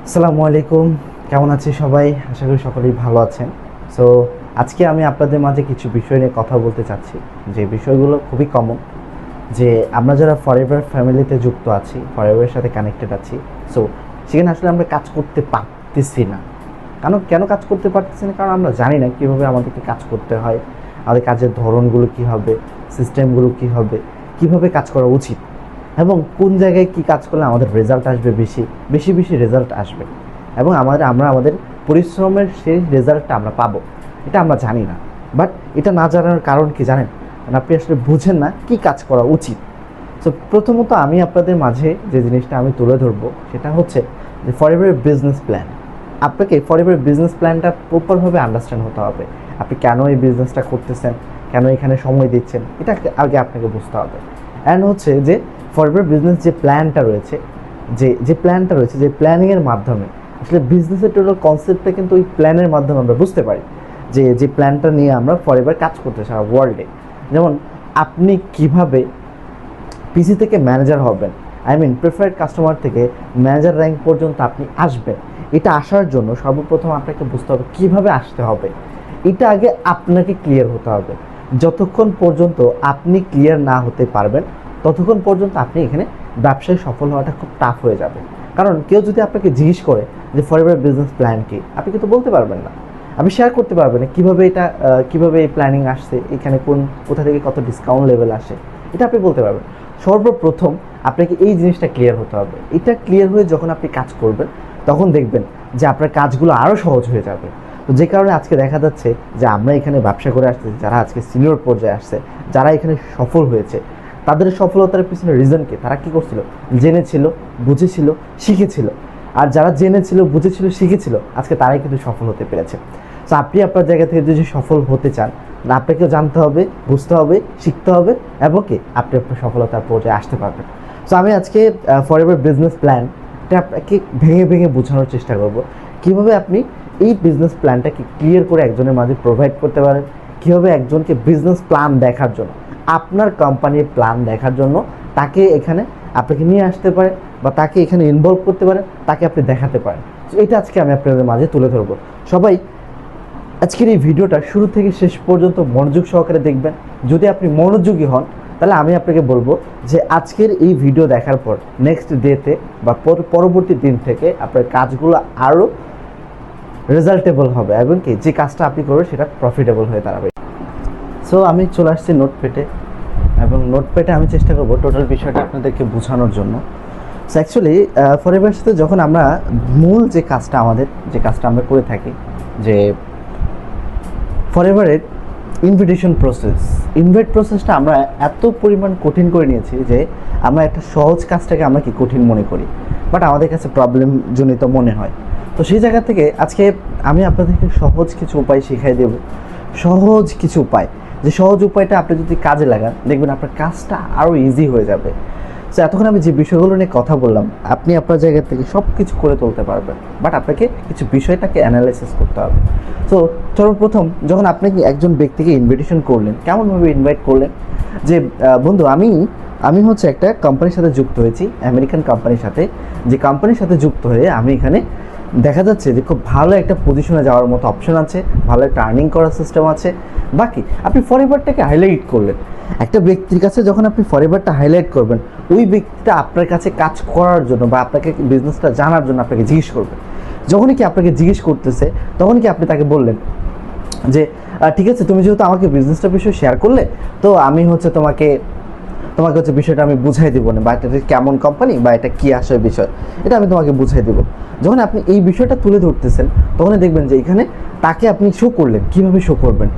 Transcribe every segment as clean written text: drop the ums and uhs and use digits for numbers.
আসসালামু আলাইকুম, কেমন আছে সবাই? আশা করি সকলেই ভালো আছেন। সো আজকে আমি আপনাদের মাঝে কিছু বিষয় নিয়ে কথা বলতে চাচ্ছি, যে বিষয়গুলো খুবই কমন, যে আমরা যারা ফরএভার ফ্যামিলিতে যুক্ত আছি, ফরএভারের সাথে কানেক্টেড আছি, সো সেখানে আসলে আমরা কাজ করতে পারতেছি না। কেন কাজ করতে পারতেছি না? কারণ আমরা জানি না কীভাবে আমাদেরকে কাজ করতে হয়, আমাদের কাজের ধরনগুলো কী হবে, সিস্টেমগুলো কী হবে, কীভাবে কাজ করা উচিত, এবং কোন জায়গায় কী কাজ করলে আমাদের রেজাল্ট আসবে, বেশি বেশি বেশি রেজাল্ট আসবে, এবং আমরা আমাদের পরিশ্রমের সেই রেজাল্টটা আমরা পাবো, এটা আমরা জানি না। বাট এটা না জানার কারণ কি জানেন? কারণ আপনি আসলে বুঝেন না কী কাজ করা উচিত। সো প্রথমত আমি আপনাদের মাঝে যে জিনিসটা আমি তুলে ধরবো সেটা হচ্ছে যে ফরএভার বিজনেস প্ল্যান। আপনাকে ফরএভার বিজনেস প্ল্যানটা প্রপারভাবে আন্ডারস্ট্যান্ড হতে হবে। আপনি কেন এই বিজনেসটা করতেছেন, কেন এখানে সময় দিচ্ছেন, এটা আগে আপনাকে বুঝতে হবে। অ্যান্ড হচ্ছে যে ফরএভার বিজনেস যে প্ল্যানটা রয়েছে, যে প্ল্যানিংয়ের মাধ্যমে আসলে বিজনেসের টোটাল কনসেপ্টটা কিন্তু ওই প্ল্যানের মাধ্যমে আমরা বুঝতে পারি, যে প্ল্যানটা নিয়ে আমরা ফরএভার কাজ করতে সারা ওয়ার্ল্ডে। যেমন আপনি কিভাবে পিসি থেকে ম্যানেজার হবেন, প্রেফারেড কাস্টমার থেকে ম্যানেজার র্যাঙ্ক পর্যন্ত আপনি আসবেন, এটা আসার জন্য সর্বপ্রথম আপনাকে বুঝতে হবে কীভাবে আসতে হবে। এটা আগে আপনাকে ক্লিয়ার হতে হবে। যতক্ষণ পর্যন্ত আপনি ক্লিয়ার না হতে পারবেন ততক্ষণ পর্যন্ত আপনি এখানে ব্যবসায় সফল হওয়াটা খুব টাফ হয়ে যাবে। কারণ কেউ যদি আপনাকে জিজ্ঞেস করে যে ফরএভার বিজনেস প্ল্যান কি, আপনি কিন্তু বলতে পারবেন না, আপনি শেয়ার করতে পারবেন না কীভাবে এই প্ল্যানিং আসছে, এখানে কোথা থেকে কত ডিসকাউন্ট লেভেল আসে, এটা আপনি বলতে পারবেন। সর্বপ্রথম আপনাকে এই জিনিসটা ক্লিয়ার হতে হবে। এটা ক্লিয়ার হয়ে যখন আপনি কাজ করবেন তখন দেখবেন যে আপনার কাজগুলো আরও সহজ হয়ে যাবে। তো যে কারণে আজকে দেখা যাচ্ছে যে আমরা এখানে ব্যবসা করে আসতেছি, যারা আজকে সিনিয়র পর্যায়ে আসছে, যারা এখানে সফল হয়েছে, তাদের সফলতার পিছনে রিজন কি? তারা কি করছিল? জেনেছিল, বুঝেছিল, শিখেছিল। আর যারা জেনেছিল, বুঝেছিল, শিখেছিল, আজকে তারাই কিন্তু সফল হতে পেরেছে। তো আপনি আপনার জায়গা থেকে যদি সফল হতে চান, আপনাকেও জানতে হবে, বুঝতে হবে, শিখতে হবে, এবং কি আপনি আপনার সফলতার পর্যায়ে আসতে পারবেন। সো আমি আজকে ফরএভার বিজনেস প্ল্যান এটা আপনাকে ভেঙে ভেঙে বোঝানোর চেষ্টা করব, কীভাবে আপনি এই বিজনেস প্ল্যানটাকে ক্লিয়ার করে একজনের মাঝে প্রোভাইড করতে পারেন, কীভাবে একজনকে বিজনেস প্ল্যান দেখার জন্য, আপনার কোম্পানির প্ল্যান দেখার জন্য তাকে এখানে আপনাকে নিয়ে আসতে পারে, বা তাকে এখানে ইনভলভ করতে পারেন, তাকে আপনি দেখাতে পারেন। তো এটা আজকে আমি আপনাদের মাঝে তুলে ধরবো। সবাই আজকের এই ভিডিওটা শুরু থেকে শেষ পর্যন্ত মনোযোগ সহকারে দেখবেন। যদি আপনি মনোযোগী হন তাহলে আমি আপনাকে বলবো যে আজকের এই ভিডিও দেখার পর নেক্সট ডেতে বা পরবর্তী দিন থেকে আপনার কাজগুলো আরও রেজাল্টেবল হবে, এবং কি যে কাজটা আপনি করবেন সেটা প্রফিটেবল হয়ে দাঁড়াবে। সো আমি চলে আসছি নোটপ্যাডে, এবং নোটপ্যাডে আমি চেষ্টা করবো টোটাল বিষয়টা আপনাদেরকে বোঝানোর জন্য। সো অ্যাকচুয়ালি ফরএভারের সাথে যখন আমরা মূল যে কাজটা আমরা করে থাকি, যে ফরএভারের ইনভাইট প্রসেসটা আমরা এত পরিমাণ কঠিন করে নিয়েছি যে আমরা একটা সহজ কাজটাকে আমরা কি কঠিন মনে করি, বাট আমাদের কাছে প্রবলেমজনিত মনে হয়। তো সেই জায়গা থেকে আজকে আমি আপনাদেরকে সহজ কিছু উপায় শিখাই দেব, সহজ কিছু উপায়, যে সহজ উপায়টা আপনি যদি কাজে লাগান দেখবেন আপনার কাজটা আরও ইজি হয়ে যাবে। সো এতক্ষণ আমি যে বিষয়গুলো নিয়ে কথা বললাম, আপনি আপনার জায়গা থেকে সব কিছু করে তুলতে পারবেন, বাট আপনাকে কিছু বিষয়টাকে অ্যানালাইসিস করতে হবে। সো সর্বপ্রথম যখন আপনি একজন ব্যক্তিকে ইনভিটেশন করলেন, কেমনভাবে ইনভাইট করলেন? যে বন্ধু, আমি হচ্ছে একটা কোম্পানির সাথে যুক্ত হয়েছি, আমেরিকান কোম্পানির সাথে, যে কোম্পানির সাথে যুক্ত হয়ে আমি এখানে দেখা যাচ্ছে যে খুব ভালো একটা পজিশনে যাওয়ার মতো অপশন আছে, ভালো একটা আর্নিং করার সিস্টেম আছে। বাকি আপনি ফরএভারটাকে হাইলাইট করলেন। একটা ব্যক্তির কাছে যখন আপনি ফরএভারটা হাইলাইট করবেন, ওই ব্যক্তিটা আপনার কাছে কাজ করার জন্য বা আপনাকে বিজনেসটা জানার জন্য আপনাকে জিজ্ঞেস করবে। যখনই কি আপনাকে জিজ্ঞেস করতেছে তখনই কি আপনি তাকে বললেন যে ঠিক আছে, তুমি যেহেতু আমাকে বিজনেসটা বিষয়ে শেয়ার করলে, তো আমি হচ্ছে তোমাকে হচ্ছে বিষয়টা আমি বুঝাই দেবো না, বা এটা কেমন কোম্পানি বা এটা কী আসলে বিষয়, এটা আমি তোমাকে বুঝাই দেবো। যখন আপনি এই বিষয়টা তুলে ধরতেছেন তখনই দেখবেন যে এখানে তাকে আপনি শো করলেন। কীভাবে শো করবেন?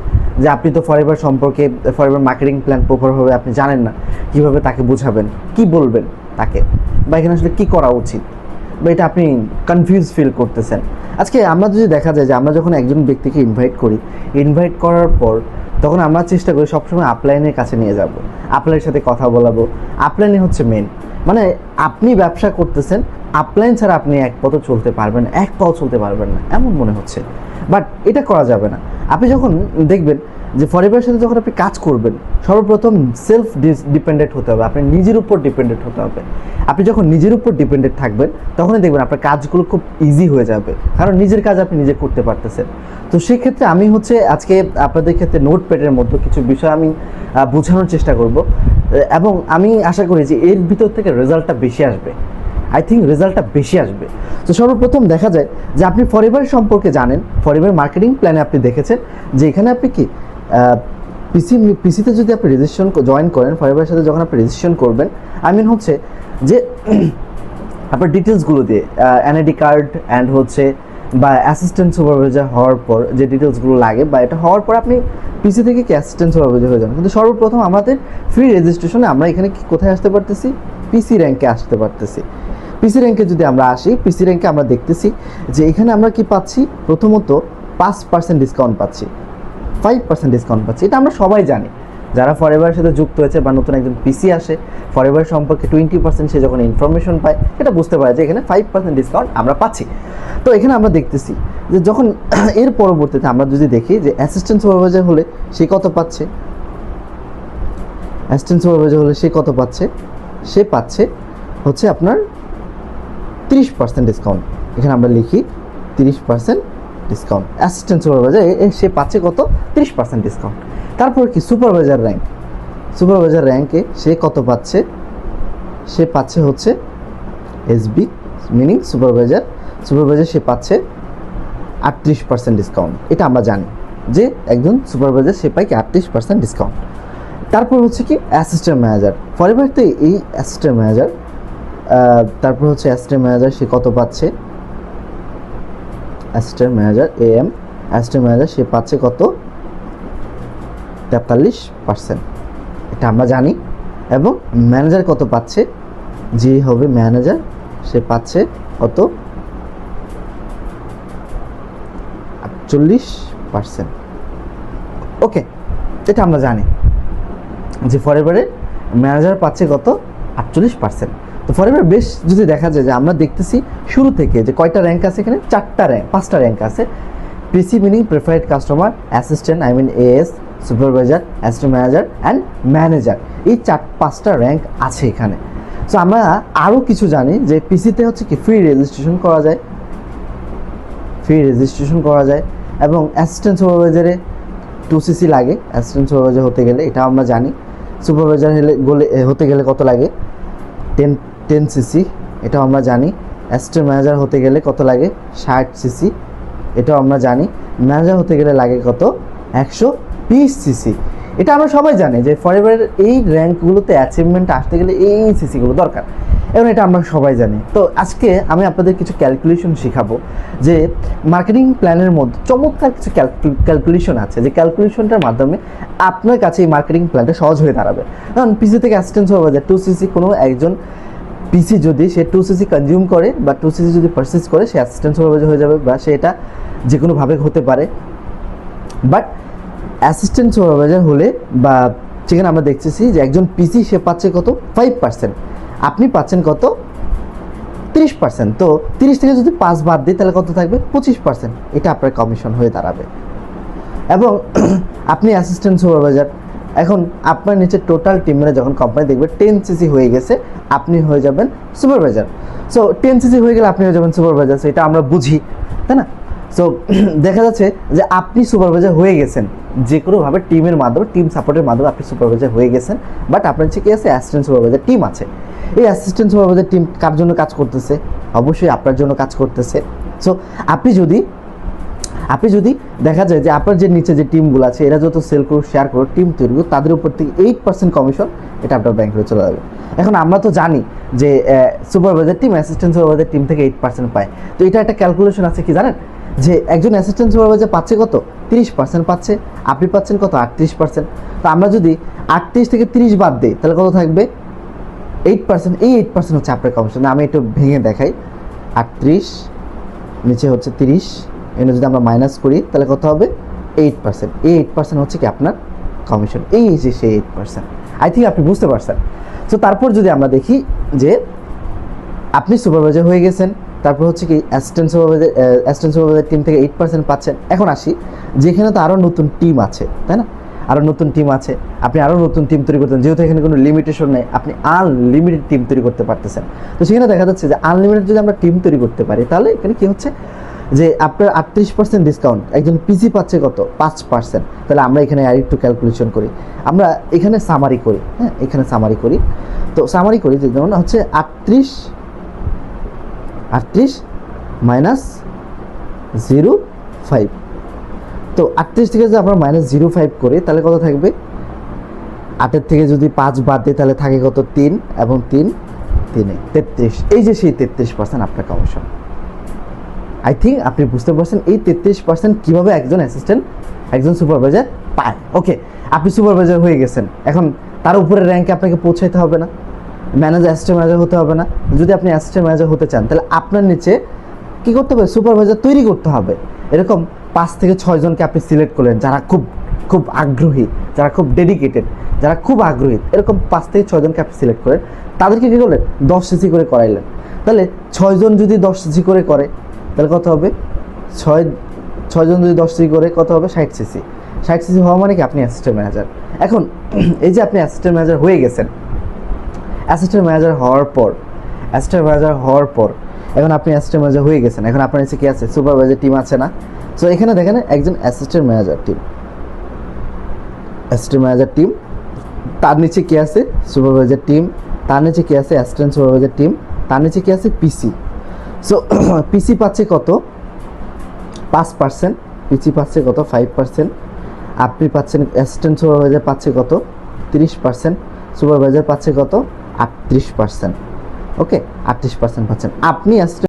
যে আপনি তো ফরএভার সম্পর্কে, ফরএভার মার্কেটিং প্ল্যান প্রপারভাবে আপনি জানেন না, কীভাবে তাকে বোঝাবেন, কি বলবেন তাকে, বা এখানে আসলে কী করা উচিত, বা এটা আপনি কনফিউজ ফিল করতেছেন। আজকে আমরা যদি দেখা যায় যে আমরা যখন একজন ব্যক্তিকে ইনভাইট করার পর তখন আমরা চেষ্টা করি সবসময় আপলাইনের কাছে নিয়ে যাব, আপলাইনের সাথে কথা বলাবো। আপলাইনে হচ্ছে মেন, মানে আপনি ব্যবসা করতেছেন, আপলাইন ছাড়া আপনি এক পাও চলতে পারবেন না এমন মনে হচ্ছে, বাট এটা করা যাবে না। আপনি যখন দেখবেন যে ফরএভারের সাথে যখন আপনি কাজ করবেন সর্বপ্রথম সেলফ ডিপেন্ডেন্ট হতে হবে, আপনি নিজের উপর ডিপেন্ডেন্ট হতে হবে। আপনি যখন নিজের উপর ডিপেন্ডেন্ট থাকবেন তখনই দেখবেন আপনার কাজগুলো খুব ইজি হয়ে যাবে, কারণ নিজের কাজ আপনি নিজে করতে পারতেছেন। তো সেক্ষেত্রে আমি আজকে আপনাদের ক্ষেত্রে নোটপ্যাডের মধ্যে কিছু বিষয় আমি বোঝানোর চেষ্টা করব, এবং আমি আশা করি যে এর ভিতর থেকে রেজাল্টটা বেশি আসবে। আই থিঙ্ক রেজাল্টটা বেশি আসবে। তো সর্বপ্রথম দেখা যায় যে আপনি ফরএভার সম্পর্কে জানেন, ফরএভার মার্কেটিং প্ল্যানে আপনি দেখেছেন যে এখানে আপনি কি পিসিতে যদি আপনি রেজিস্ট্রেশন জয়েন করেন, ফরএভারের সাথে যখন আপনি রেজিস্ট্রেশন করবেন, যে আপনার ডিটেলসগুলো দিয়ে এনআইডি কার্ড অ্যান্ড বা অ্যাসিস্ট্যান্ট সুপারভাইজার হওয়ার পর যে ডিটেলসগুলো লাগে, বা এটা হওয়ার পর আপনি পিসি থেকে কি অ্যাসিস্ট্যান্ট সুপারভাইজার হয়ে যাবেন। কিন্তু সর্বপ্রথম আমাদের ফ্রি রেজিস্ট্রেশনে আমরা এখানে কি কোথায় আসতে পারতেছি? পিসি র্যাঙ্কে আসতে পারতেছি। পিসি র্যাঙ্কে যদি আমরা আসি, পিসি র্যাঙ্কে আমরা দেখতেছি যে এখানে আমরা কি পাচ্ছি, প্রথমত 5% ডিসকাউন্ট পাচ্ছি, 5% ডিসকাউন্ট পাচ্ছি। এটা আমরা সবাই জানি, যারা ফরএভারের সাথে যুক্ত হয়েছে বা নতুন একজন পিসি আসে, ফরএভার সম্পর্কে 20% সে যখন ইনফরমেশন পায় এটা বুঝতে পারে যে এখানে 5% ডিসকাউন্ট আমরা পাচ্ছি। তো এখানে আমরা দেখতেছি যে যখন এর পরবর্তীতে আমরা যদি দেখি যে অ্যাসিস্ট্যান্ট সুপারভাইজার হলে সে কত পাচ্ছে, অ্যাসিস্ট্যান্ট সুপারভাইজার হলে সে কত পাচ্ছে, সে পাচ্ছে আপনার 30% ডিসকাউন্ট। এখানে আমরা লিখি 30% ডিসকাউন্ট। অ্যাসিস্ট্যান্ট সুপারভাইজার সে পাচ্ছে কত? 30% ডিসকাউন্ট। তারপর কি সুপারভাইজার র্যাঙ্ক, সুপারভাইজার র্যাঙ্কে সে কত পাচ্ছে? সে পাচ্ছে এসবি মিনিং সুপারভাইজার সে পাচ্ছে 38% ডিসকাউন্ট। এটা আমরা জানি যে একজন সুপারভাইজার সে পায় কি 38% ডিসকাউন্ট। তারপর কি অ্যাসিস্ট্যান্ট ম্যানেজার, ফরএভারতে এই অ্যাসিস্ট্যান্ট ম্যানেজার, তারপর অ্যাসিস্ট্যান্ট ম্যানেজার সে কত পাচ্ছে? Assistant manager AM, assistant manager সে পাচ্ছে কত? 43%। এটা আমরা জানি। এবং ম্যানেজার কত পাচ্ছে? যে হবে ম্যানেজার সে পাচ্ছে কত? 48%। ওকে, এটা আমরা জানি যে ফরএভারে ম্যানেজার পাচ্ছে কত? 48%। তো ফরএভার বেশ যদি দেখা যায় যে আমরা দেখতেছি শুরু থেকে যে কয়টা র্যাঙ্ক আছে, এখানে 5টা র্যাঙ্ক আছে। PC meaning preferred customer, assistant AS, supervisor, assistant manager and manager, এই 5টা র্যাঙ্ক আছে এখানে। সো আমরা আরও কিছু জানি যে পিসিতে কি ফ্রি রেজিস্ট্রেশন করা যায়, এবং অ্যাসিস্ট্যান্ট সুপারভাইজারে 2cc লাগে অ্যাসিস্ট্যান্ট সুপারভাইজার হতে গেলে, এটা আমরা জানি। সুপারভাইজার হতে গেলে কত লাগে? 10cc, এটাও আমরা জানি। অ্যাসিস্ট্যান্ট ম্যানেজার হতে গেলে কত লাগে? 60cc, এটাও আমরা জানি। ম্যানেজার হতে গেলে লাগে কত? 120cc। এটা আমরা সবাই জানি যে ফরএভারের এই র্যাঙ্কগুলোতে অ্যাচিভমেন্ট আসতে গেলে এই সিসিগুলো দরকার, এবং এটা আমরা সবাই জানি। তো আজকে আমি আপনাদের কিছু ক্যালকুলেশন শেখাবো, যে মার্কেটিং প্ল্যানের মধ্যে চমৎকার কিছু ক্যালকুলেশন আছে, যে ক্যালকুলেশনটার মাধ্যমে আপনার কাছে এই মার্কেটিং প্ল্যানটা সহজ হয়ে দাঁড়াবে। কারণ পিসি থেকে অ্যাসিস্ট্যান্ট সুপারভাইজার 2cc, কোনো একজন পিসি যদি সে 2cc কনজিউম করে বা 2cc যদি পারচেজ করে, সে অ্যাসিস্ট্যান্ট সুপারভাইজার হয়ে যাবে, বা সে এটা যে কোনোভাবে হতে পারে। বাট অ্যাসিস্ট্যান্ট সুপারভাইজার হলে, বা সেখানে আমরা দেখতেছি যে একজন পিসি সে পাচ্ছে কত? 5%, আপনি পাচ্ছেন কত? 30%। তো 30 থেকে যদি 5 বাদ দিই তাহলে কত থাকবে? 25%। এটা আপনার কমিশন হয়ে দাঁড়াবে। এবং আপনি অ্যাসিস্ট্যান্ট সুপারভাইজার, এখন আপনার নিচে টোটাল টিম মিলে যখন কোম্পানি দেখবে 10cc হয়ে গেছে, আপনি হয়ে যাবেন সুপারভাইজার। সো 10cc হয়ে গেলে আপনি হয়ে যাবেন সুপারভাইজার। সো এটা আমরা বুঝি, তাই না? সো দেখা যাচ্ছে যে আপনি সুপারভাইজার হয়ে গেছেন, যে কোনোভাবে টিমের মাধ্যমে, টিম সাপোর্টের মাধ্যমে আপনি সুপারভাইজার হয়ে গেছেন। বাট আপনার কি আছে? অ্যাসিস্ট্যান্ট সুপারভাইজার টিম আছে। এই অ্যাসিস্ট্যান্ট সুপারভাইজার টিম কার জন্য কাজ করতেছে? অবশ্যই আপনার জন্য কাজ করতেছে। সো আপনি যদি দেখা যায় যে আপনার যে নিচে যে টিমগুলো আছে, এরা যত সেল করুক, শেয়ার করুক, টিম তৈরি করুক, তাদের উপর থেকে 8% কমিশন এটা আপনার ব্যাংকে চলে যাবে। এখন আমরা তো জানি যে supervisor team assistant supervisor team থেকে 8% পায়। তো এটা একটা ক্যালকুলেশন আছে, কি জানেন? যে একজন অ্যাসিস্ট্যান্ট সুপারভাইজার পাচ্ছে কত? 30% পাচ্ছে, আপনি পাচ্ছেন কত? 38%। তো আমরা যদি 38 থেকে 30 বাদ দিই তাহলে কত থাকবে? 8%। এই 8% হচ্ছে আপনার কমিশন। আমি একটু ভেঙে দেখাই। 38 নিচে 30, এনে যদি আমরা মাইনাস করি তাহলে কত হবে? 8%। এই 8% হচ্ছে কি আপনার কমিশন। এই যে সেই 8%। আই থিঙ্ক আপনি বুঝতে পারছেন। সো তারপর যদি আমরা দেখি যে আপনি সুপারভাইজার হয়ে গেছেন, তারপর কি অ্যাসিস্ট্যান্ট সুপারভাইজার টিম থেকে 8% পাচ্ছেন। এখন আসি যেখানে তো আরও নতুন টিম আছে, তাই না? আরও নতুন টিম আছে, আপনি আরও নতুন টিম তৈরি করতেন, যেহেতু এখানে কোনো লিমিটেশন নেই, আপনি আনলিমিটেড টিম তৈরি করতে পারতেছেন। তো সেখানে দেখা যাচ্ছে যে আনলিমিটেড যদি আমরা টিম তৈরি করতে পারি, তাহলে এখানে কি হচ্ছে যে আপনার 38% ডিসকাউন্ট, একজন পিসি পাচ্ছে কত 5%। তাহলে আমরা এখানে আর একটু ক্যালকুলেশন করি, আমরা এখানে সামারি করি, হ্যাঁ এখানে সামারি করি। তো সামারি করি যে যেমন হচ্ছে 38 মাইনাস 0.5। তো 38 থেকে যদি আমরা -0.5 করি তাহলে কত থাকবে, 8 থেকে যদি 5 বাদ দিই তাহলে থাকে কত 3 এবং 3 33। এই যে সেই 33% আপনার কমিশন। আই থিঙ্ক আপনি বুঝতে পারছেন এই 33% কীভাবে একজন অ্যাসিস্ট্যান্ট একজন সুপারভাইজার পায়। ওকে, আপনি সুপারভাইজার হয়ে গেছেন, এখন তার উপরে র্যাঙ্কে আপনাকে পৌঁছাইতে হবে না, ম্যানেজার অ্যাসিস্ট্যান্ট ম্যানেজার হতে হবে না। যদি আপনি অ্যাসিস্ট্যান্ট ম্যানেজার হতে চান তাহলে আপনার নিচে কী করতে হবে, সুপারভাইজার তৈরি করতে হবে। এরকম 5 থেকে 6 জনকে আপনি সিলেক্ট করলেন যারা খুব আগ্রহী, যারা খুব ডেডিকেটেড, যারা খুব আগ্রহী, এরকম 5 থেকে 6 জনকে আপনি সিলেক্ট করেন, তাদেরকে কী করলেন 10 সিসি করে করাইলেন। তাহলে 6 জন যদি 10 সিসি করে করে তাহলে কত হবে, 6 জন যদি 10 সিসি করে কত হবে 60 সিসি। 60 সিসি হওয়া মানে কি আপনি অ্যাসিস্ট্যান্ট ম্যানেজার। এখন এই যে আপনি অ্যাসিস্ট্যান্ট ম্যানেজার হয়ে গেছেন, অ্যাসিস্ট্যান্ট ম্যানেজার হওয়ার পর এখন আপনি অ্যাসিস্ট্যান্ট ম্যানেজার হয়ে গেছেন, এখন আপনার নিচে কি আছে, সুপারভাইজার টিম আছে না। সো এখানে দেখেন একজন অ্যাসিস্ট্যান্ট ম্যানেজার টিম, তার নিচে কি আছে, সুপারভাইজার টিম, তার নিচে কি আছে, অ্যাসিস্ট্যান্ট সুপারভাইজার টিম, তার নিচে কি আছে, পিসি। সো পিসি পাচ্ছে কত 5%, পিসি পাচ্ছে কত 5%, আপনি পাচ্ছেন অ্যাসিস্ট্যান্ট সুপারভাইজার পাচ্ছে কত 30%, সুপারভাইজার পাচ্ছে কত 38%। ওকে, 38% পাচ্ছেন আপনি অ্যাসিস্ট্যান্ট